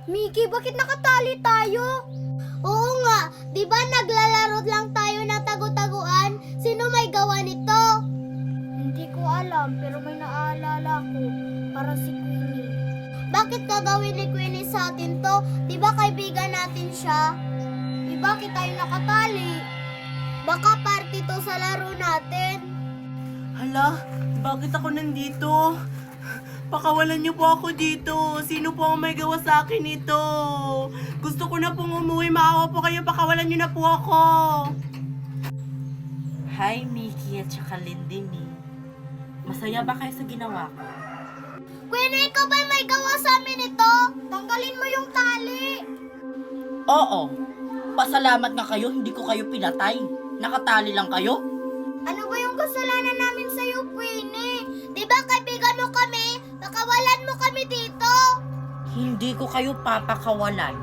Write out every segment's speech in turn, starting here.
Mickey, bakit nakatali tayo? Oo nga, di ba naglalaro lang tayo ng tagu-taguan? Sino may gawa nito? Hindi ko alam, pero may naaalala ko. Para si Queenie. Bakit gagawin ni Queenie sa atin to? Di ba kaibigan natin siya? Di bakit tayo nakatali? Baka party to sa laro natin. Hala, bakit ako nandito? Pakawalan niyo po ako dito. Sino po ang may gawa sa akin ito? Gusto ko na pong umuwi. Maawa po kayo. Pakawalan niyo na po ako. Hi, Mickey at saka Lindini. Masaya ba kayo sa ginawa ko? Queenie, ikaw ba may gawa sa amin ito? Tanggalin mo yung tali. Oo. Pasalamat nga kayo. Hindi ko kayo pinatay. Nakatali lang kayo. Ano ba yung kasalanan namin sa'yo, Queenie? Di ba kaibigan mo kami? Pakawalan mo kami dito. Hindi ko kayo papakawalan.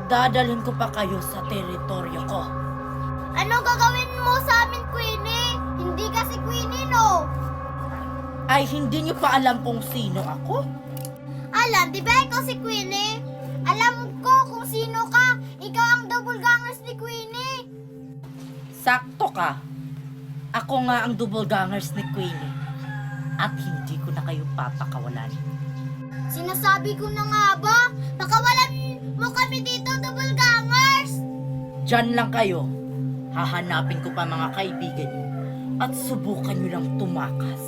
Dadalhin ko pa kayo sa teritoryo ko. Ano gagawin mo sa amin, Queenie? Hindi kasi Queenie, no? Ay, hindi niyo pa alam kung sino ako? Alam, di ba ikaw si Queenie? Alam ko kung sino ka. Ikaw ang double gangers ni Queenie. Sakto ka. Ako nga ang double gangers ni Queenie. At hindi ko na kayo papakawalan. Sinasabi ko na nga ba? Pakawalan mo kami dito, double gangers. Diyan lang kayo. Hahanapin ko pa mga kaibigan niyo. At subukan niyo lang tumakas.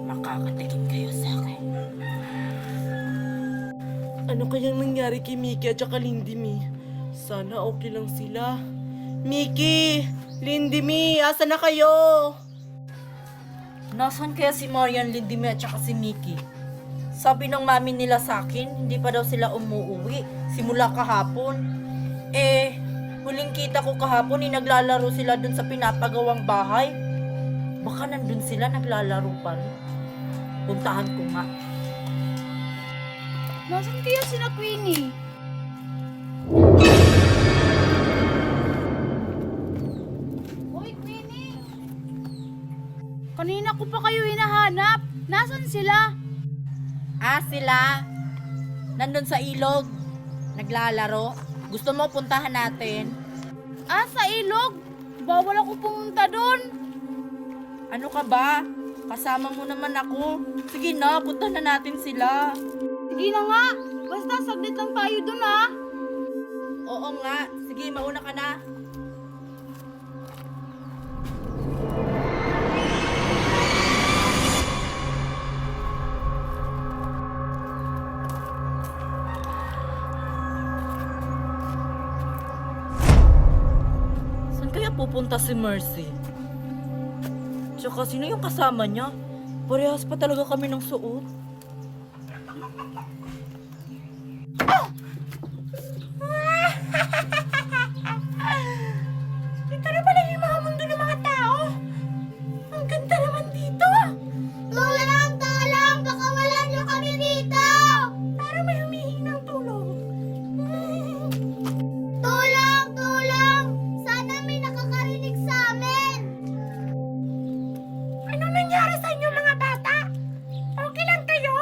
Makakatikim kayo sa akin. Ano kayang nangyari kay Mickey at saka Lindimi? Sana okay lang sila. Mickey! Lindimi! Asa na kayo? Nasaan kaya si Marian, Lindimi at saka si Mickey? Sabi ng mami nila sa akin, hindi pa daw sila umuuwi. Simula kahapon. Huling kita ko kahapon, naglalaro sila dun sa pinapagawang bahay. Baka nandun sila naglalaro pa rin. Puntahan ko nga. Nasaan kaya sina Queenie? Hoy, Queenie! Kanina ko pa kayo hinahanap. Nasaan sila? Sila. Nandun sa ilog. Naglalaro. Gusto mo puntahan natin? Sa ilog? Bawal ako pumunta doon. Ano ka ba? Kasama mo naman ako. Sige na, punta na natin sila. Sige na nga. Basta saglit lang tayo doon, ha? Oo nga. Sige, mauna ka na. Saan kaya pupunta si Mercy? Tsaka sino yung kasama niya? Parehas pa talaga kami ng suot. Ito na pala yung mga mundo ng mga tao. Ang ganda naman dito. Tulong! Pakawalan niyo kami dito! Para may humihingi ng tulong. Tulong! Sana may nakakarinig sa amin! Anong nangyari sa inyo mga bata? Okay lang kayo?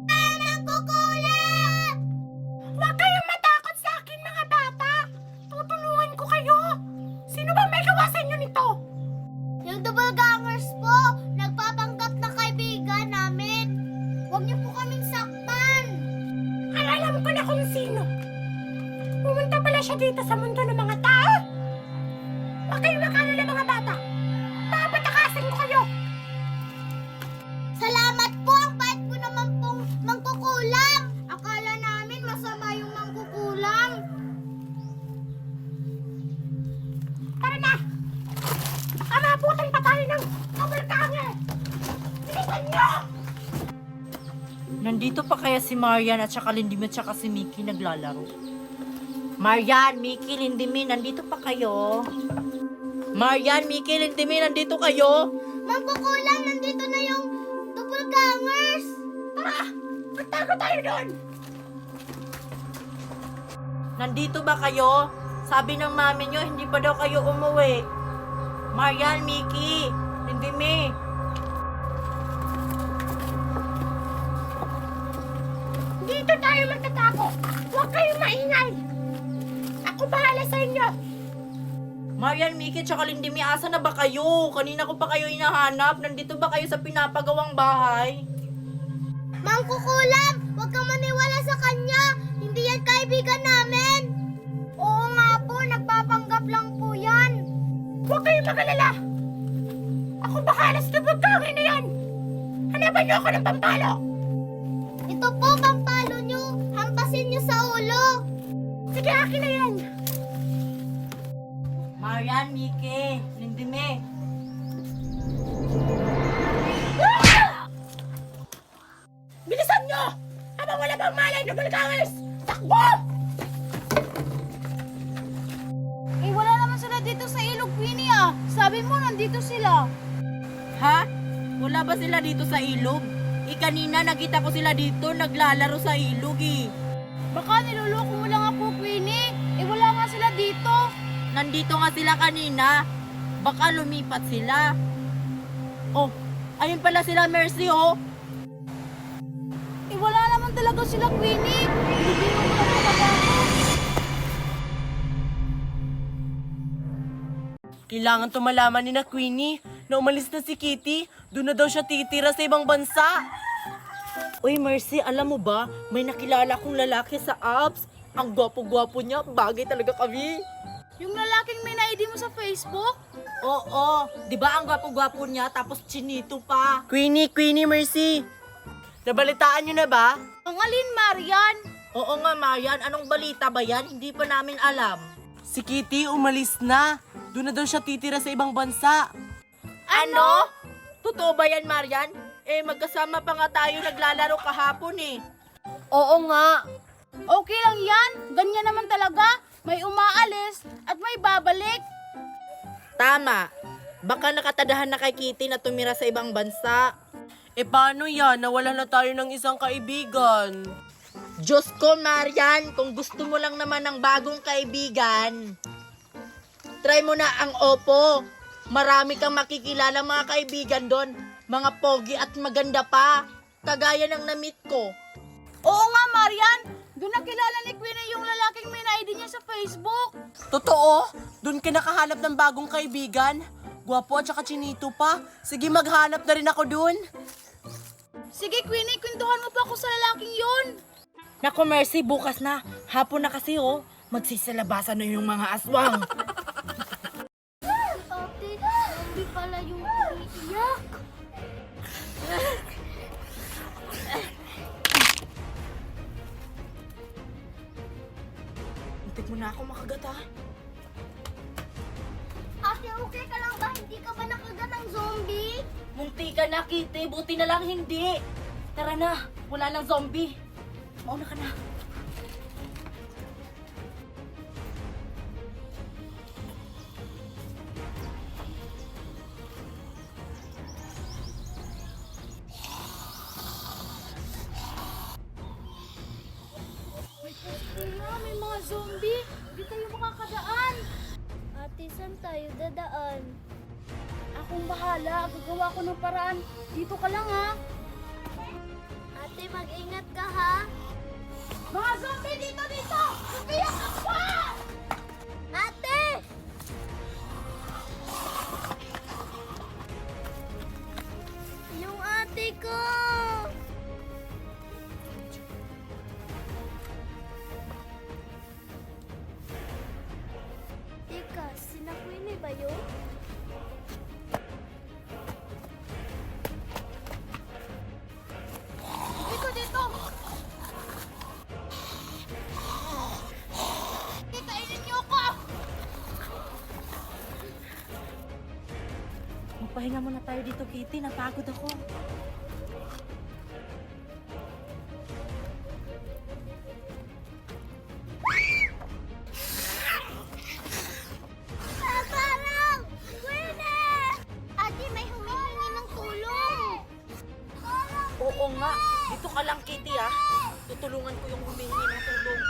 Nagkukulat! Huwag kayong matakot sa akin mga bata. Tutulungan ko kayo. Sino ba may gawa sa inyo nito? Yung double gangers po, nagpapanggap na kaibigan namin. Huwag niyo po kaming saktan. Alam ko na kung sino. Pumunta pala siya dito sa mundo ng mga tao. Huwag kayong makalala mga bata. Papatakasin ko kayo. Salamat po, ang bait ko naman pong mangkukulam. Akala namin masama yung mangkukulam. Tara na! Amabutan pa tayo ng double ganger! Bilisan niyo! Nandito pa kaya si Marian at saka Lindimi at saka si Mickey naglalaro? Marian, Mickey, Lindimi, nandito pa kayo? Marian, Mickey, Lindimi, nandito kayo? Mangkukulam, nandito na yung double gangers. Tara! Magtago tayo doon! Nandito ba kayo? Sabi ng mami nyo, hindi pa daw kayo umuwi. Marian, Mickey, Lindimi. Hindi Dito tayo magtatago. Huwag kayong maingay. Ako bahala sa inyo. Marian, Mickey, tsaka Lindy, may asa na ba kayo? Kanina ko pa kayo hinahanap. Nandito ba kayo sa pinapagawang bahay? Mangkukulam! Huwag kang maniwala sa kanya! Hindi yan kaibigan namin! Oo nga po, nagpapanggap lang po yan! Huwag kayong mag-alala. Ako bahala sa pagkawin na yan. Hanapan niyo ako ng pampalo. Ito po, pampalo nyo! Hampasin nyo sa ulo! Sige, akin na yan. Marian, Mickey, Lindy, me. Bilisan niyo! Habang wala pang malay na bulgangers! Takbo! Eh, wala naman sila dito sa ilog, Queenie ah. Sabi mo, nandito sila. Ha? Wala ba sila dito sa ilog? Kanina nakita ko sila dito, naglalaro sa ilog Baka niloloko mo lang ako, Queenie. Eh, wala nga sila dito. Nandito nga sila kanina. Baka lumipat sila. Oh, ayun pala sila, Mercy, oh. Eh, wala naman talaga sila, Queenie. Binibiro mo lang talaga ako. Kailangan to malaman ni na Queenie na umalis na si Kitty. Doon na daw siya titira sa ibang bansa. Uy, Mercy, alam mo ba, may nakilala kong lalaki sa apps. Ang gwapo-gwapo niya, bagay talaga kami. Yung lalaking may na-ID mo sa Facebook? Oo, di ba ang gwapo-gwapo niya, tapos chinito pa. Queenie, Mercy. Nabalitaan niyo na ba? Ang alin, Marian? Oo nga, Marian, anong balita ba yan? Hindi pa namin alam. Si Kitty umalis na. Doon na daw siya titira sa ibang bansa. Ano? Totoo ba yan, Marian? Magkasama pa nga tayo naglalaro kahapon Oo nga. Okay lang yan. Ganyan naman talaga. May umaalis at may babalik. Tama. Baka nakatadahan na kay Kitty na tumira sa ibang bansa. Paano yan? Nawala na tayo ng isang kaibigan. Diyos ko, Marian, kung gusto mo lang naman ng bagong kaibigan, try mo na ang Oppo. Marami kang makikilala mga kaibigan doon. Mga pogi at maganda pa. Kagaya ng na-meet ko. Oo nga, Marian. Doon nakilala ni Queenie yung lalaking may na-ID niya sa Facebook. Totoo? Doon ka nakahanap ng bagong kaibigan? Gwapo at saka chinito pa. Sige, maghanap na rin ako doon. Sige, Queenie, kwentuhan mo pa ako sa lalaking yun. Naku, Mercy, bukas na. Hapon na kasi, oh. Magsisalabasan na yung mga aswang. Ate, hindi pala yung umiiyak. Muntik mo na ako makagat, ha? Ate, okay ka lang ba? Hindi ka ba nakagat ng zombie? Munti ka na, Kitty. Buti na lang hindi. Tara na. Wala nang zombie. Mauna ka na. May mga zombie. Hindi tayo makakadaan. Ate, saan tayo dadaan? Akong bahala. Gagawa ko ng paraan. Dito ka lang ha. Ate, mag-ingat ka ha? Mga zombie dito! Sumiyak ako! Ate! Yung ate ko! Teka, sina Queenie ba yun? Dito! Kikainin niyo ako! Magpahinga muna tayo dito, Kitty. Napagod ako. Parang! Queenie! Ate, may humihingi ng tulong! Oo nga. Dito ka lang, Kitty, ha? Tutulungan ko yung humingi ng tulong.